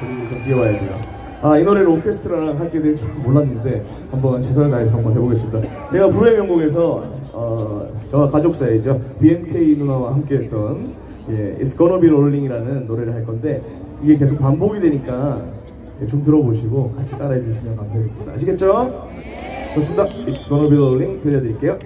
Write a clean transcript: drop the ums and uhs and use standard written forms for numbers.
그리고 좀 뛰어와야 돼요. 이 노래를 오케스트라랑 하게 될 줄 몰랐는데 한번 최선을 다해서 한번 해보겠습니다. 제가 불후의 명곡에서 저와 가족 사이죠, BNK 누나와 함께했던 It's Gonna Be Rolling이라는 노래를 할 건데, 이게 계속 반복이 되니까 좀 들어보시고 같이 따라해 주시면 감사하겠습니다. 아시겠죠? 좋습니다. It's Gonna Be Rolling 들려드릴게요.